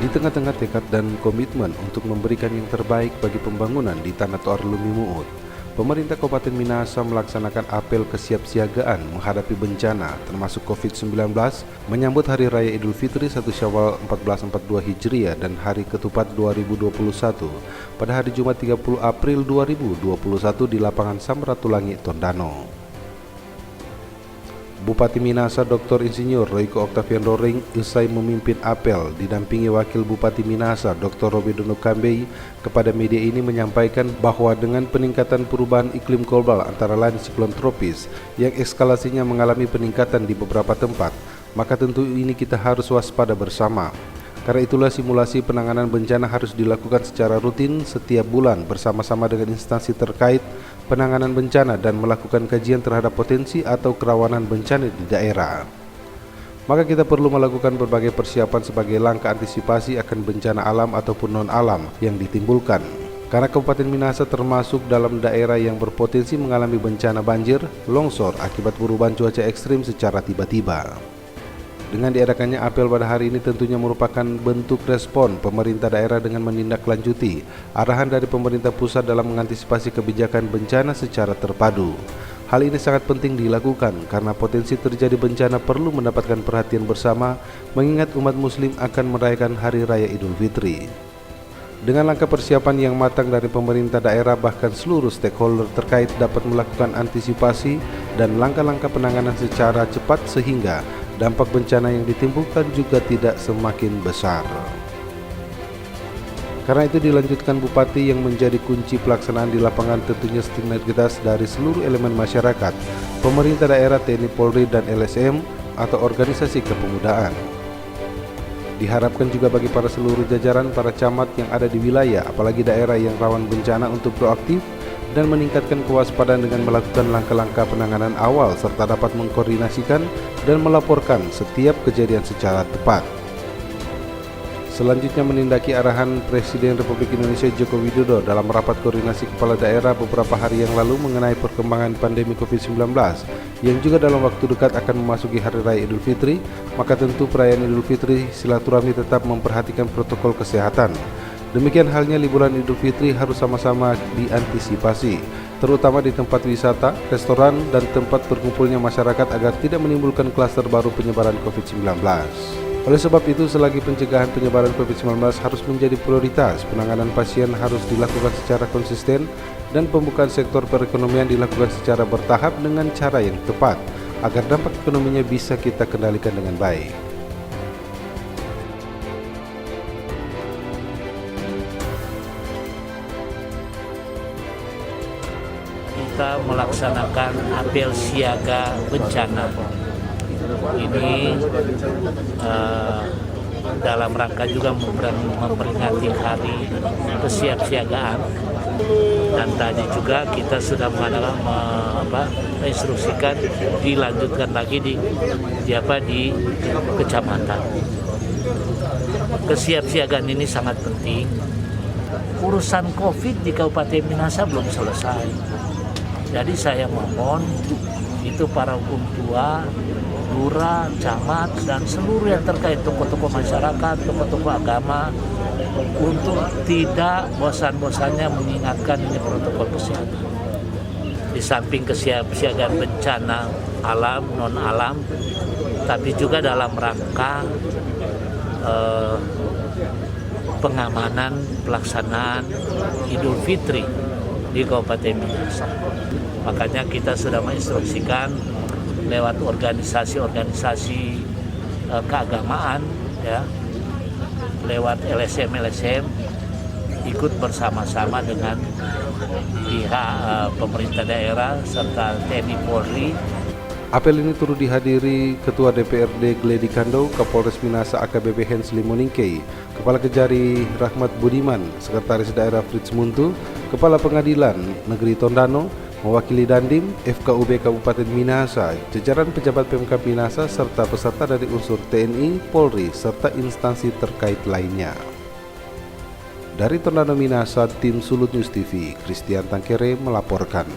Di tengah-tengah tekad dan komitmen untuk memberikan yang terbaik bagi pembangunan di Tanah Toar Lumimuut, pemerintah Kabupaten Minahasa melaksanakan apel kesiapsiagaan menghadapi bencana termasuk COVID-19 menyambut Hari Raya Idul Fitri 1 Syawal 1442 Hijriah dan Hari Ketupat 2021 pada hari Jumat 30 April 2021 di lapangan Samratulangi, Tondano. Bupati Minahasa Dr. Insinyur Royko Octavian Roring usai memimpin apel didampingi Wakil Bupati Minahasa Dr. Robidono Kambei kepada media ini menyampaikan bahwa dengan peningkatan perubahan iklim global antara lain siklon tropis yang eskalasinya mengalami peningkatan di beberapa tempat, maka tentu ini kita harus waspada bersama. Karena itulah simulasi penanganan bencana harus dilakukan secara rutin setiap bulan bersama-sama dengan instansi terkait penanganan bencana dan melakukan kajian terhadap potensi atau kerawanan bencana di daerah. Maka kita perlu melakukan berbagai persiapan sebagai langkah antisipasi akan bencana alam ataupun non-alam yang ditimbulkan. Karena Kabupaten Minahasa termasuk dalam daerah yang berpotensi mengalami bencana banjir, longsor akibat perubahan cuaca ekstrim secara tiba-tiba. Dengan diadakannya apel pada hari ini tentunya merupakan bentuk respon pemerintah daerah dengan menindaklanjuti arahan dari pemerintah pusat dalam mengantisipasi kebijakan bencana secara terpadu. Hal ini sangat penting dilakukan karena potensi terjadi bencana perlu mendapatkan perhatian bersama mengingat umat muslim akan merayakan Hari Raya Idul Fitri. Dengan langkah persiapan yang matang dari pemerintah daerah bahkan seluruh stakeholder terkait dapat melakukan antisipasi dan langkah-langkah penanganan secara cepat sehingga dampak bencana yang ditimbulkan juga tidak semakin besar. Karena itu dilanjutkan Bupati yang menjadi kunci pelaksanaan di lapangan tentunya sinergitas dari seluruh elemen masyarakat, pemerintah daerah, TNI Polri dan LSM atau organisasi kepemudaan. Diharapkan juga bagi para seluruh jajaran para camat yang ada di wilayah apalagi daerah yang rawan bencana untuk proaktif dan meningkatkan kewaspadaan dengan melakukan langkah-langkah penanganan awal serta dapat mengkoordinasikan dan melaporkan setiap kejadian secara tepat. Selanjutnya menindaki arahan Presiden Republik Indonesia Joko Widodo dalam rapat koordinasi kepala daerah beberapa hari yang lalu mengenai perkembangan pandemi COVID-19 yang juga dalam waktu dekat akan memasuki Hari Raya Idul Fitri, maka tentu perayaan Idul Fitri silaturahmi tetap memperhatikan protokol kesehatan. Demikian halnya liburan Idul Fitri harus sama-sama diantisipasi, terutama di tempat wisata, restoran, dan tempat berkumpulnya masyarakat agar tidak menimbulkan klaster baru penyebaran COVID-19. Oleh sebab itu, selagi pencegahan penyebaran COVID-19 harus menjadi prioritas, penanganan pasien harus dilakukan secara konsisten, dan pembukaan sektor perekonomian dilakukan secara bertahap dengan cara yang tepat, agar dampak ekonominya bisa kita kendalikan dengan baik. Kita melaksanakan apel siaga bencana ini dalam rangka juga memperingati hari kesiapsiagaan, dan tadi juga kita sudah menginstruksikan dilanjutkan lagi di kecamatan. Kesiapsiagaan ini sangat penting. Urusan COVID di Kabupaten Minahasa belum selesai. Jadi saya mohon itu para hukum tua, lurah, camat, dan seluruh yang terkait tokoh-tokoh masyarakat, tokoh-tokoh agama untuk tidak bosan-bosannya mengingatkan ini protokol kesehatan. Di samping kesiapsiagaan bencana alam, non-alam, tapi juga dalam rangka pengamanan pelaksanaan Idul Fitri di Kabupaten Minahasa. Makanya kita sudah menginstruksikan lewat organisasi-organisasi keagamaan, ya, lewat LSM ikut bersama-sama dengan pihak pemerintah daerah serta TNI Polri. Apel ini turut dihadiri Ketua DPRD Gledi Kando, Kapolres Minahasa AKBP Hens Limoningkei, Kepala Kejari Rahmat Budiman, Sekretaris Daerah Fritz Muntu, Kepala Pengadilan Negeri Tondano, mewakili Dandim, FKUB Kabupaten Minahasa, jajaran pejabat Pemkab Minahasa, serta peserta dari unsur TNI, Polri, serta instansi terkait lainnya. Dari Tondano Minahasa, tim Sulut News TV, Christian Tangkere melaporkan.